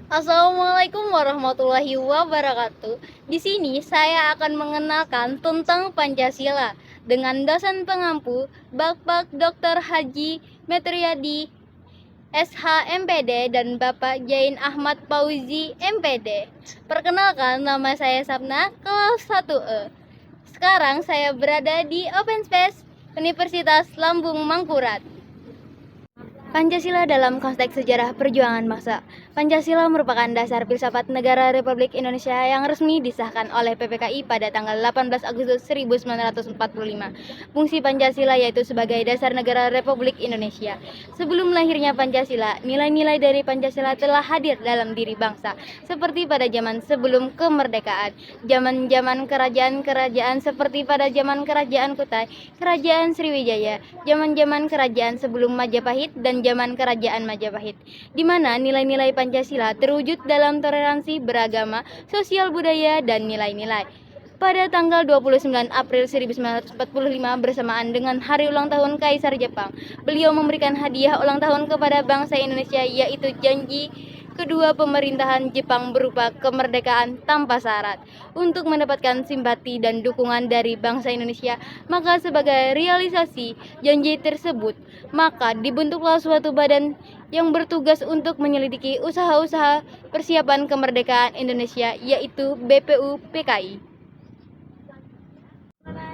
Assalamualaikum warahmatullahi wabarakatuh. Di sini saya akan mengenalkan tentang Pancasila dengan dosen pengampu Bapak Dr. Haji Metriadi SH MPD dan Bapak Jain Ahmad Fauzi MPD. Perkenalkan, nama saya Sapna, kelas 1E. Sekarang saya berada di Open Space Universitas Lambung Mangkurat. Pancasila dalam konteks sejarah perjuangan bangsa. Pancasila merupakan dasar filsafat negara Republik Indonesia yang resmi disahkan oleh PPKI pada tanggal 18 Agustus 1945. Fungsi Pancasila yaitu sebagai dasar negara Republik Indonesia. Sebelum lahirnya Pancasila, nilai-nilai dari Pancasila telah hadir dalam diri bangsa, seperti pada zaman sebelum kemerdekaan, zaman-zaman kerajaan-kerajaan seperti pada zaman Kerajaan Kutai, Kerajaan Sriwijaya, zaman-zaman kerajaan sebelum Majapahit dan zaman Kerajaan Majapahit, di mana nilai-nilai Pancasila terwujud dalam toleransi beragama, sosial budaya, dan nilai-nilai. Pada tanggal 29 April 1945 bersamaan dengan hari ulang tahun Kaisar Jepang, beliau memberikan hadiah ulang tahun kepada bangsa Indonesia, yaitu janji kedua pemerintahan Jepang berupa kemerdekaan tanpa syarat. Untuk mendapatkan simpati dan dukungan dari bangsa Indonesia, maka sebagai realisasi janji tersebut, maka dibentuklah suatu badan yang bertugas untuk menyelidiki usaha-usaha persiapan kemerdekaan Indonesia, yaitu BPUPKI.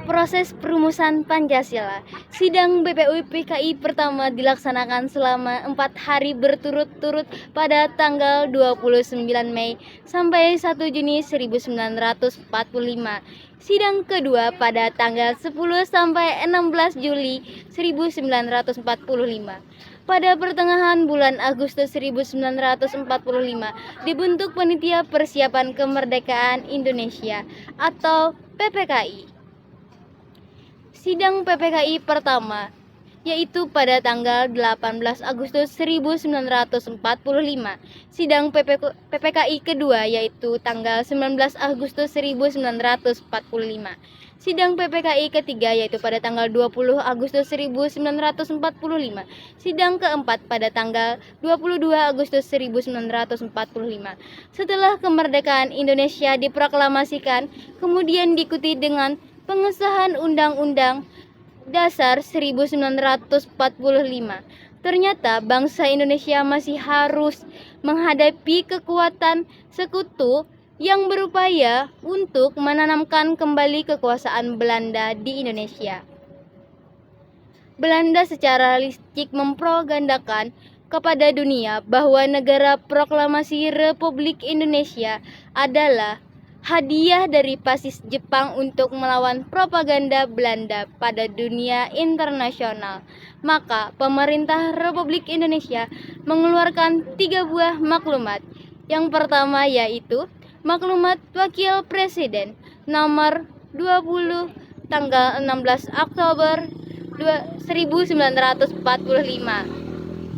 Proses perumusan Pancasila. Sidang BPUPKI pertama dilaksanakan selama 4 hari berturut-turut pada tanggal 29 Mei sampai 1 Juni 1945. Sidang kedua pada tanggal 10 sampai 16 Juli 1945. Pada pertengahan bulan Agustus 1945 dibentuk Panitia Persiapan Kemerdekaan Indonesia atau PPKI. Sidang PPKI pertama, yaitu pada tanggal 18 Agustus 1945. Sidang PPKI kedua, yaitu tanggal 19 Agustus 1945. Sidang PPKI ketiga, yaitu pada tanggal 20 Agustus 1945. Sidang keempat pada tanggal 22 Agustus 1945. Setelah kemerdekaan Indonesia diproklamasikan, kemudian diikuti dengan pengesahan Undang-Undang Dasar 1945. Ternyata bangsa Indonesia masih harus menghadapi kekuatan sekutu yang berupaya untuk menanamkan kembali kekuasaan Belanda di Indonesia. Belanda secara licik mempropagandakan kepada dunia bahwa negara proklamasi Republik Indonesia adalah hadiah dari fasis Jepang untuk melawan propaganda Belanda pada dunia internasional. Maka pemerintah Republik Indonesia mengeluarkan 3 buah maklumat. Yang pertama yaitu Maklumat Wakil Presiden nomor 20 tanggal 16 Oktober 1945.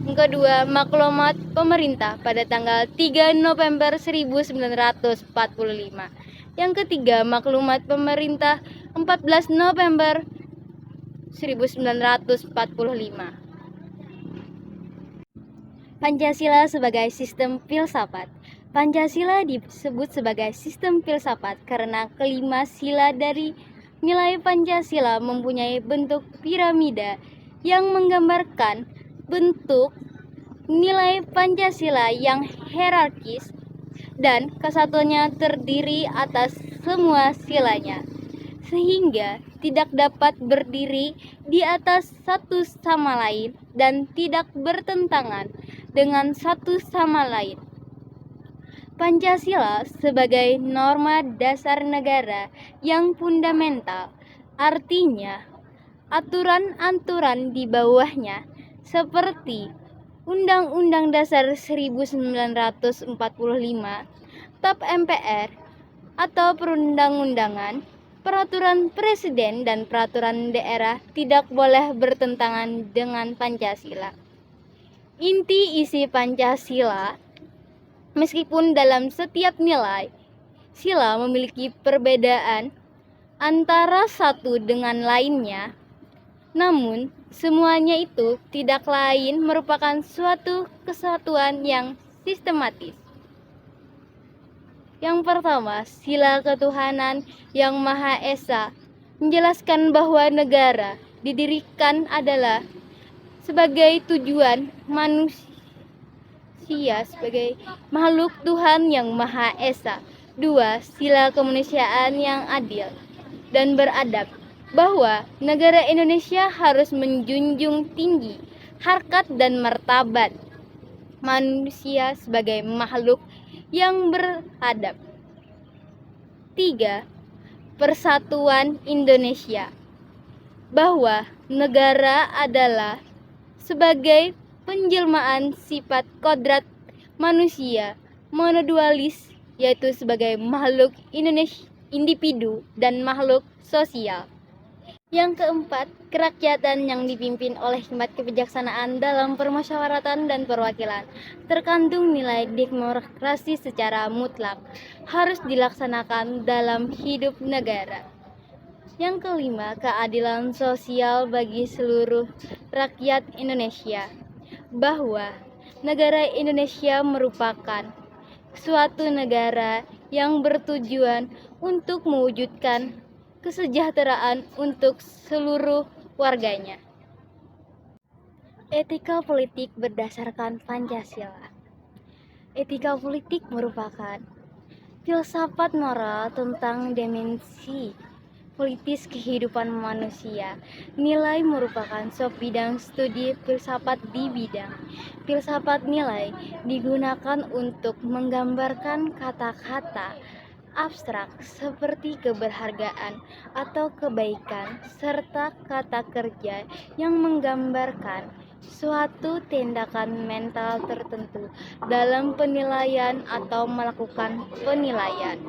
Yang kedua, Maklumat Pemerintah pada tanggal 3 November 1945. Yang ketiga, Maklumat Pemerintah 14 November 1945. Pancasila sebagai sistem filsafat. Pancasila disebut sebagai sistem filsafat karena kelima sila dari nilai Pancasila mempunyai bentuk piramida yang menggambarkan bentuk nilai Pancasila yang hierarkis dan kesatuannya terdiri atas semua silanya, sehingga tidak dapat berdiri di atas satu sama lain dan tidak bertentangan dengan satu sama lain. Pancasila sebagai norma dasar negara yang fundamental, artinya aturan-aturan di bawahnya seperti Undang-Undang Dasar 1945, TAP MPR atau perundang-undangan, peraturan presiden dan peraturan daerah tidak boleh bertentangan dengan Pancasila. Inti isi Pancasila, meskipun dalam setiap nilai sila memiliki perbedaan antara satu dengan lainnya, namun semuanya itu tidak lain merupakan suatu kesatuan yang sistematis. Yang pertama, sila ketuhanan yang Maha Esa menjelaskan bahwa negara didirikan adalah sebagai tujuan manusia sebagai makhluk Tuhan yang Maha Esa. Dua, sila kemanusiaan yang adil dan beradab, bahwa negara Indonesia harus menjunjung tinggi harkat dan martabat manusia sebagai makhluk yang beradab. 3. Persatuan Indonesia, bahwa negara adalah sebagai penjelmaan sifat kodrat manusia monodualis, yaitu sebagai makhluk individu dan makhluk sosial. Yang keempat, kerakyatan yang dipimpin oleh hikmat kebijaksanaan dalam permusyawaratan dan perwakilan. Terkandung nilai demokrasi secara mutlak harus dilaksanakan dalam hidup negara. Yang kelima, keadilan sosial bagi seluruh rakyat Indonesia, bahwa negara Indonesia merupakan suatu negara yang bertujuan untuk mewujudkan kesejahteraan untuk seluruh warganya. Etika politik berdasarkan Pancasila. Etika politik merupakan filsafat moral tentang dimensi politis kehidupan manusia. Nilai merupakan bidang studi filsafat. Di bidang filsafat, nilai digunakan untuk menggambarkan kata-kata abstrak seperti keberhargaan atau kebaikan, serta kata kerja yang menggambarkan suatu tindakan mental tertentu dalam penilaian atau melakukan penilaian.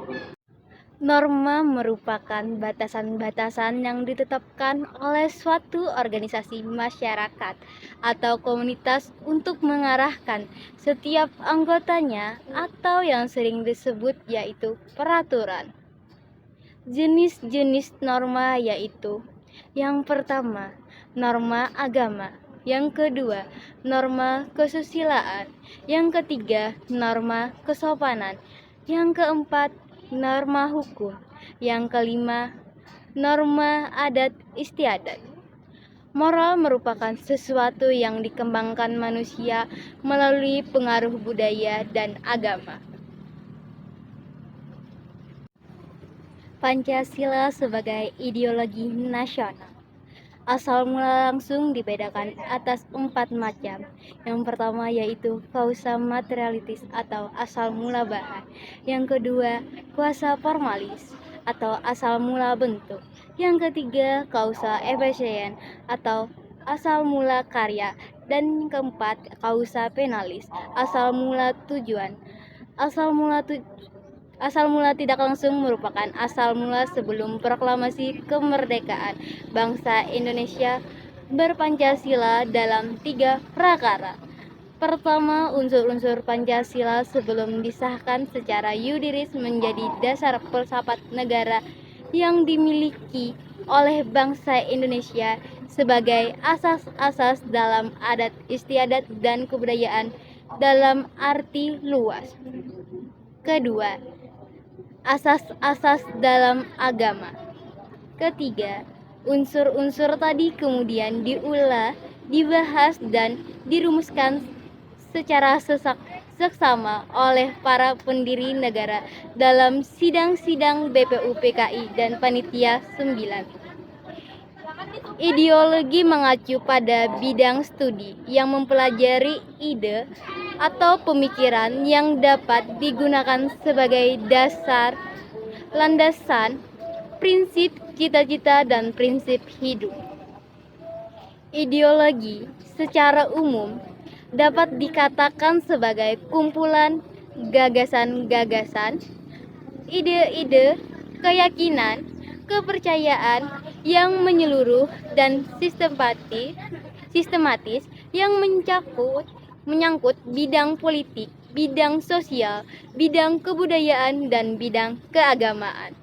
Norma merupakan batasan-batasan yang ditetapkan oleh suatu organisasi masyarakat atau komunitas untuk mengarahkan setiap anggotanya, atau yang sering disebut yaitu peraturan. Jenis-jenis norma yaitu: yang pertama, norma agama; yang kedua, norma kesusilaan; yang ketiga, norma kesopanan; yang keempat, norma hukum; yang kelima, norma adat istiadat. Moral merupakan sesuatu yang dikembangkan manusia melalui pengaruh budaya dan agama. Pancasila sebagai ideologi nasional. Asal mula langsung dibedakan atas 4 macam. Yang pertama yaitu kausa materialis atau asal mula bahan. Yang kedua, kuasa formalis atau asal mula bentuk. Yang ketiga, kausa efisien atau asal mula karya. Dan keempat, kausa penalis, asal mula tujuan. Asal mula tidak langsung merupakan asal mula sebelum proklamasi kemerdekaan bangsa Indonesia berpancasila dalam 3 prakara. Pertama, unsur-unsur Pancasila sebelum disahkan secara yuridis menjadi dasar filsafat negara yang dimiliki oleh bangsa Indonesia sebagai asas-asas dalam adat istiadat dan kebudayaan dalam arti luas. Kedua, asas-asas dalam agama. Ketiga, unsur-unsur tadi kemudian diolah, dibahas, dan dirumuskan secara seksama oleh para pendiri negara dalam sidang-sidang BPUPKI dan Panitia 9. Ideologi mengacu pada bidang studi yang mempelajari ide atau pemikiran yang dapat digunakan sebagai dasar, landasan, prinsip, cita-cita, dan prinsip hidup. Ideologi secara umum dapat dikatakan sebagai kumpulan gagasan-gagasan, ide-ide, keyakinan, kepercayaan yang menyeluruh dan sistematis yang menyangkut bidang politik, bidang sosial, bidang kebudayaan, dan bidang keagamaan.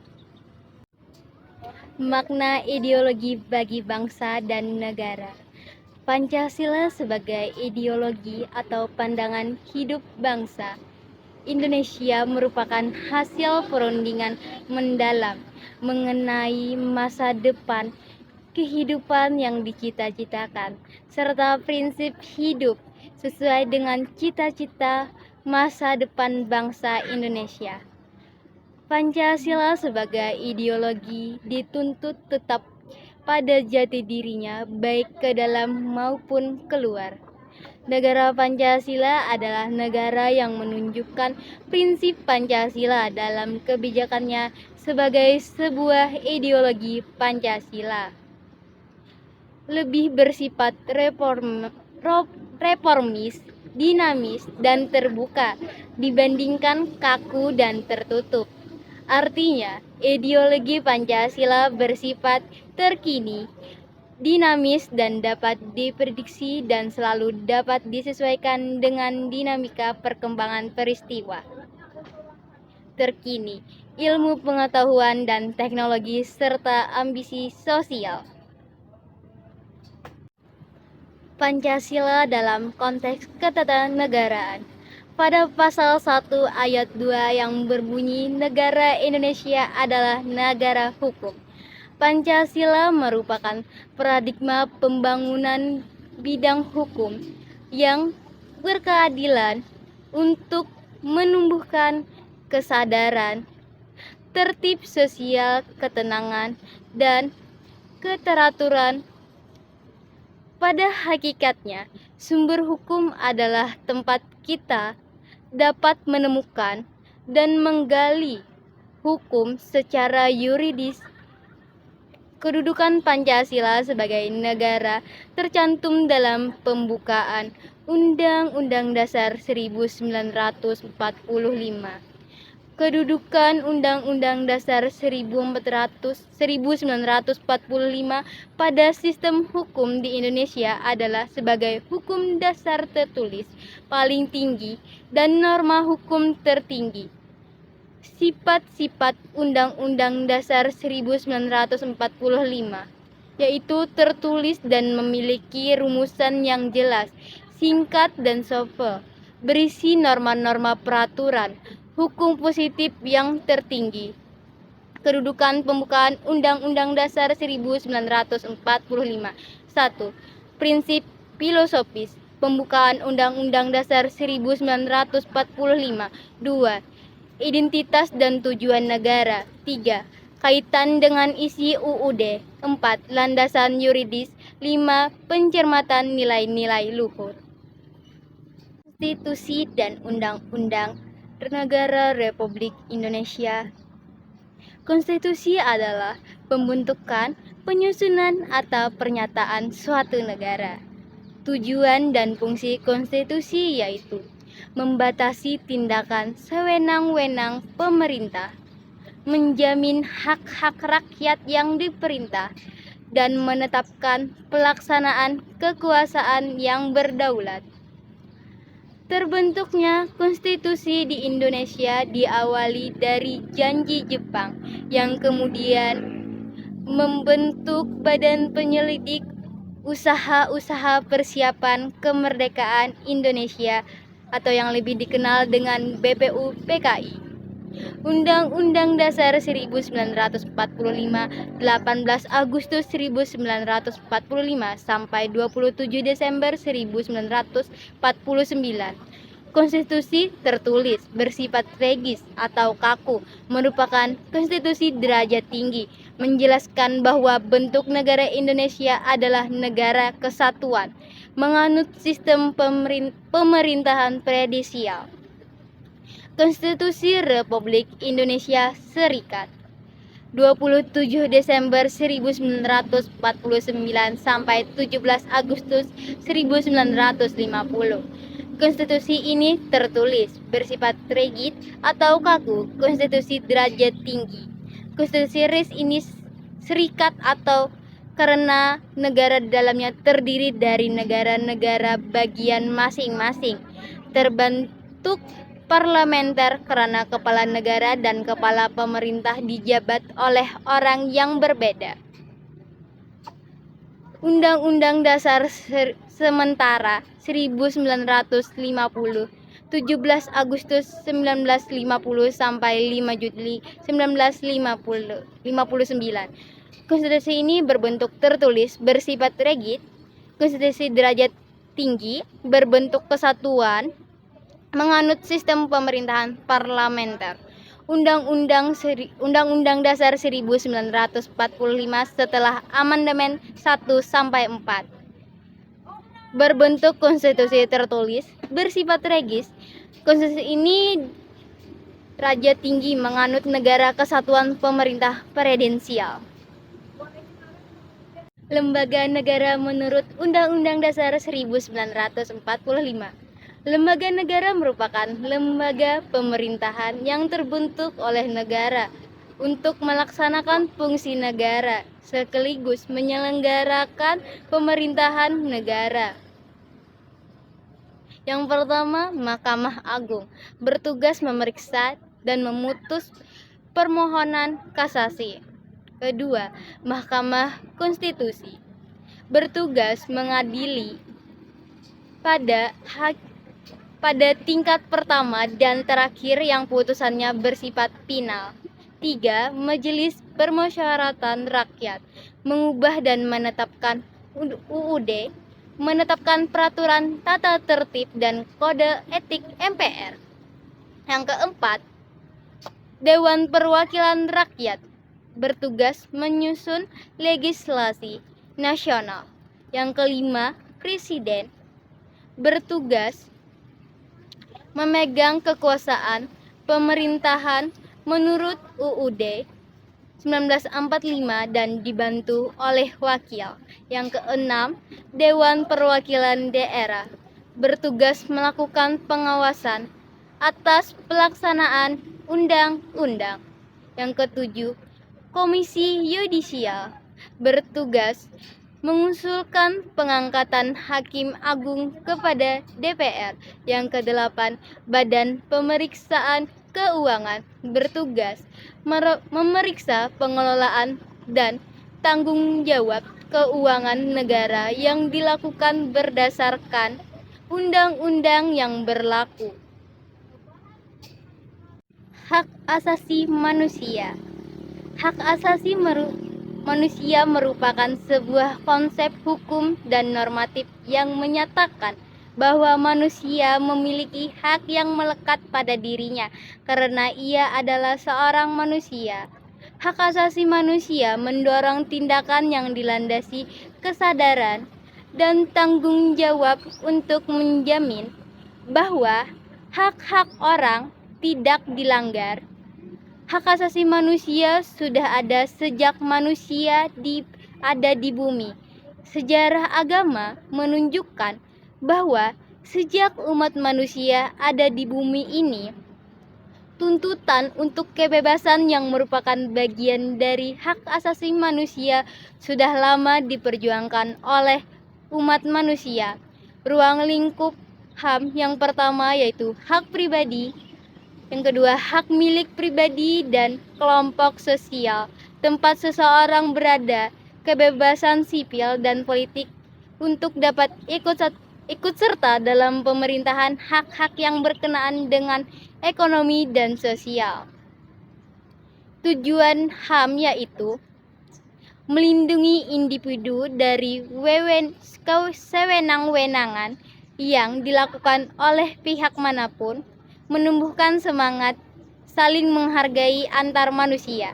Makna ideologi bagi bangsa dan negara. Pancasila sebagai ideologi atau pandangan hidup bangsa Indonesia merupakan hasil perundingan mendalam mengenai masa depan kehidupan yang dicita-citakan, serta prinsip hidup sesuai dengan cita-cita masa depan bangsa Indonesia. Pancasila sebagai ideologi dituntut tetap pada jati dirinya baik ke dalam maupun keluar. Negara Pancasila adalah negara yang menunjukkan prinsip Pancasila dalam kebijakannya sebagai sebuah ideologi Pancasila. Lebih bersifat reformis, dinamis, dan terbuka dibandingkan kaku dan tertutup. Artinya, ideologi Pancasila bersifat terkini, dinamis, dan dapat diprediksi dan selalu dapat disesuaikan dengan dinamika perkembangan peristiwa terkini, ilmu pengetahuan dan teknologi, serta ambisi sosial. Pancasila dalam konteks ketatanegaraan. Pada pasal 1 ayat 2 yang berbunyi negara Indonesia adalah negara hukum. Pancasila merupakan paradigma pembangunan bidang hukum yang berkeadilan untuk menumbuhkan kesadaran, tertib sosial, ketenangan, dan keteraturan. Pada hakikatnya, sumber hukum adalah tempat kita dapat menemukan dan menggali hukum secara yuridis. Kedudukan Pancasila sebagai negara tercantum dalam pembukaan Undang-Undang Dasar 1945. Kedudukan Undang-Undang Dasar 1945 pada sistem hukum di Indonesia adalah sebagai hukum dasar tertulis paling tinggi dan norma hukum tertinggi. Sifat-sifat Undang-Undang Dasar 1945 yaitu tertulis dan memiliki rumusan yang jelas, singkat dan sopan, berisi norma-norma peraturan hukum positif yang tertinggi. Kedudukan pembukaan Undang-Undang Dasar 1945. 1. Prinsip filosofis pembukaan Undang-Undang Dasar 1945. 2. Identitas dan tujuan negara. 3. Kaitan dengan isi UUD. 4. Landasan yuridis. 5. Pencermatan nilai-nilai luhur. Konstitusi dan Undang-Undang Negara Republik Indonesia. Konstitusi adalah pembentukan, penyusunan, atau pernyataan suatu negara. Tujuan dan fungsi konstitusi yaitu membatasi tindakan sewenang-wenang pemerintah, menjamin hak-hak rakyat yang diperintah, dan menetapkan pelaksanaan kekuasaan yang berdaulat. Terbentuknya konstitusi di Indonesia diawali dari janji Jepang yang kemudian membentuk Badan Penyelidik Usaha-usaha Persiapan Kemerdekaan Indonesia atau yang lebih dikenal dengan BPUPKI. Undang-Undang Dasar 1945, 18 Agustus 1945 sampai 27 Desember 1949. Konstitusi tertulis bersifat regis atau kaku merupakan konstitusi derajat tinggi, menjelaskan bahwa bentuk negara Indonesia adalah negara kesatuan, menganut sistem pemerintahan presidensial. Konstitusi Republik Indonesia Serikat 27 Desember 1949 sampai 17 Agustus 1950. Konstitusi ini tertulis bersifat rigid atau kaku, konstitusi derajat tinggi. Konstitusi RIS ini serikat atau karena negara di dalamnya terdiri dari negara-negara bagian masing-masing. Terbentuk parlementer karena kepala negara dan kepala pemerintah dijabat oleh orang yang berbeda. Undang-Undang Dasar sementara 1950. 17 Agustus 1950 sampai 5 Juli 1959. Konstitusi ini berbentuk tertulis bersifat rigid. Konstitusi derajat tinggi berbentuk kesatuan menganut sistem pemerintahan parlementer. Undang-Undang Dasar 1945 setelah amandemen 1 sampai 4 berbentuk konstitusi tertulis bersifat regis. Konstitusi ini raja tinggi menganut negara kesatuan pemerintah presidensial. Lembaga negara menurut Undang-Undang Dasar 1945. Lembaga negara merupakan lembaga pemerintahan yang terbentuk oleh negara untuk melaksanakan fungsi negara sekaligus menyelenggarakan pemerintahan negara. Yang pertama, Mahkamah Agung bertugas memeriksa dan memutus permohonan kasasi. Kedua, Mahkamah Konstitusi bertugas mengadili pada tingkat pertama dan terakhir yang putusannya bersifat final. 3. Majelis Permusyawaratan Rakyat mengubah dan menetapkan UUD, menetapkan peraturan tata tertib dan kode etik MPR. Yang keempat, Dewan Perwakilan Rakyat bertugas menyusun legislasi nasional. Yang kelima, Presiden bertugas memegang kekuasaan pemerintahan menurut UUD 1945 dan dibantu oleh wakil. Yang keenam, Dewan Perwakilan Daerah bertugas melakukan pengawasan atas pelaksanaan undang-undang. Yang ketujuh, Komisi Yudisial bertugas mengusulkan pengangkatan Hakim Agung kepada DPR. Yang kedelapan, Badan Pemeriksaan Keuangan bertugas memeriksa pengelolaan dan tanggung jawab keuangan negara yang dilakukan berdasarkan undang-undang yang berlaku. Hak asasi manusia. Hak asasi manusia merupakan sebuah konsep hukum dan normatif yang menyatakan bahwa manusia memiliki hak yang melekat pada dirinya karena ia adalah seorang manusia. Hak asasi manusia mendorong tindakan yang dilandasi kesadaran dan tanggung jawab untuk menjamin bahwa hak-hak orang tidak dilanggar. Hak asasi manusia sudah ada sejak manusia ada di bumi. Sejarah agama menunjukkan bahwa sejak umat manusia ada di bumi ini, tuntutan untuk kebebasan yang merupakan bagian dari hak asasi manusia sudah lama diperjuangkan oleh umat manusia. Ruang lingkup HAM yang pertama yaitu hak pribadi, yang kedua hak milik pribadi dan kelompok sosial, tempat seseorang berada, kebebasan sipil dan politik untuk dapat ikut serta dalam pemerintahan, hak-hak yang berkenaan dengan ekonomi dan sosial. Tujuan HAM yaitu melindungi individu dari sewenang-wenangan yang dilakukan oleh pihak manapun, menumbuhkan semangat saling menghargai antar manusia.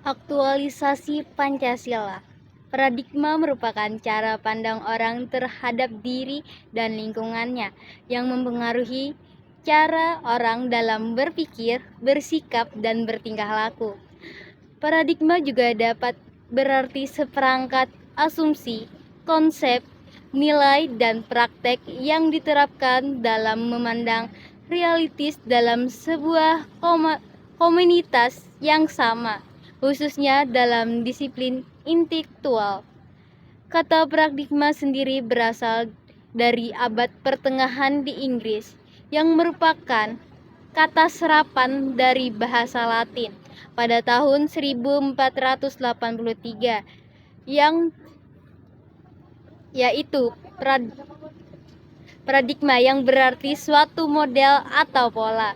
Aktualisasi Pancasila. Paradigma merupakan cara pandang orang terhadap diri dan lingkungannya yang mempengaruhi cara orang dalam berpikir, bersikap, dan bertingkah laku. Paradigma juga dapat berarti seperangkat asumsi, konsep, nilai, dan praktek yang diterapkan dalam memandang realitas dalam sebuah komunitas yang sama, khususnya dalam disiplin intelektual. Kata paradigma sendiri berasal dari abad pertengahan di Inggris yang merupakan kata serapan dari bahasa Latin pada tahun 1483 yang yaitu Paradigma yang berarti suatu model atau pola.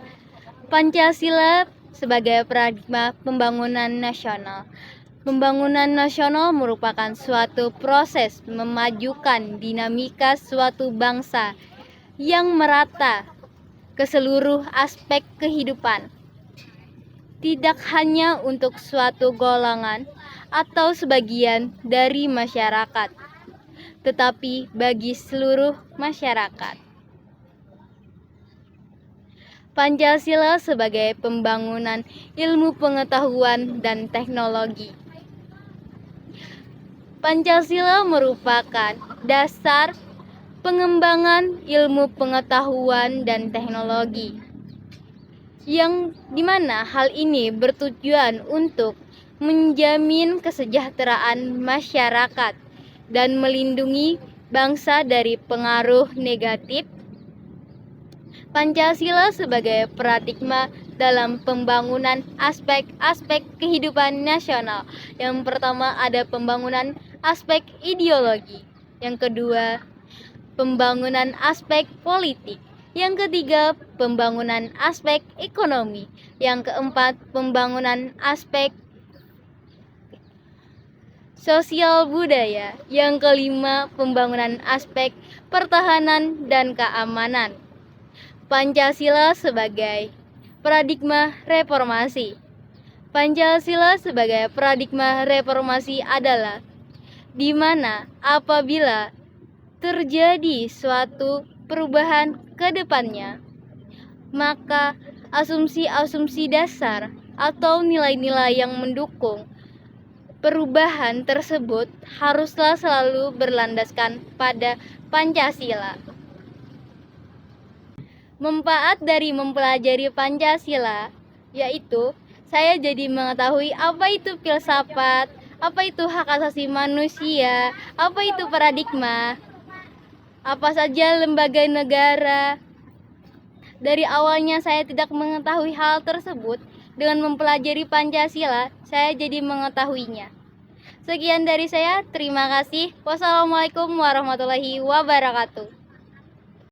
Pancasila sebagai paradigma pembangunan nasional. Pembangunan nasional merupakan suatu proses memajukan dinamika suatu bangsa yang merata ke seluruh aspek kehidupan, tidak hanya untuk suatu golongan atau sebagian dari masyarakat, tetapi bagi seluruh masyarakat. Pancasila sebagai pembangunan ilmu pengetahuan dan teknologi. Pancasila merupakan dasar pengembangan ilmu pengetahuan dan teknologi, yang dimana hal ini bertujuan untuk menjamin kesejahteraan masyarakat dan melindungi bangsa dari pengaruh negatif. Pancasila sebagai paradigma dalam pembangunan aspek-aspek kehidupan nasional. Yang pertama ada pembangunan aspek ideologi, yang kedua pembangunan aspek politik, yang ketiga pembangunan aspek ekonomi, yang keempat pembangunan aspek sosial budaya, yang kelima pembangunan aspek pertahanan dan keamanan. Pancasila sebagai paradigma reformasi. Pancasila sebagai paradigma reformasi adalah di mana apabila terjadi suatu perubahan ke depannya, maka asumsi-asumsi dasar atau nilai-nilai yang mendukung perubahan tersebut haruslah selalu berlandaskan pada Pancasila. Manfaat dari mempelajari Pancasila yaitu saya jadi mengetahui apa itu filsafat, apa itu hak asasi manusia, apa itu paradigma, apa saja lembaga negara. Dari awalnya saya tidak mengetahui hal tersebut, dengan mempelajari Pancasila, saya jadi mengetahuinya. Sekian dari saya, terima kasih. Wassalamualaikum warahmatullahi wabarakatuh.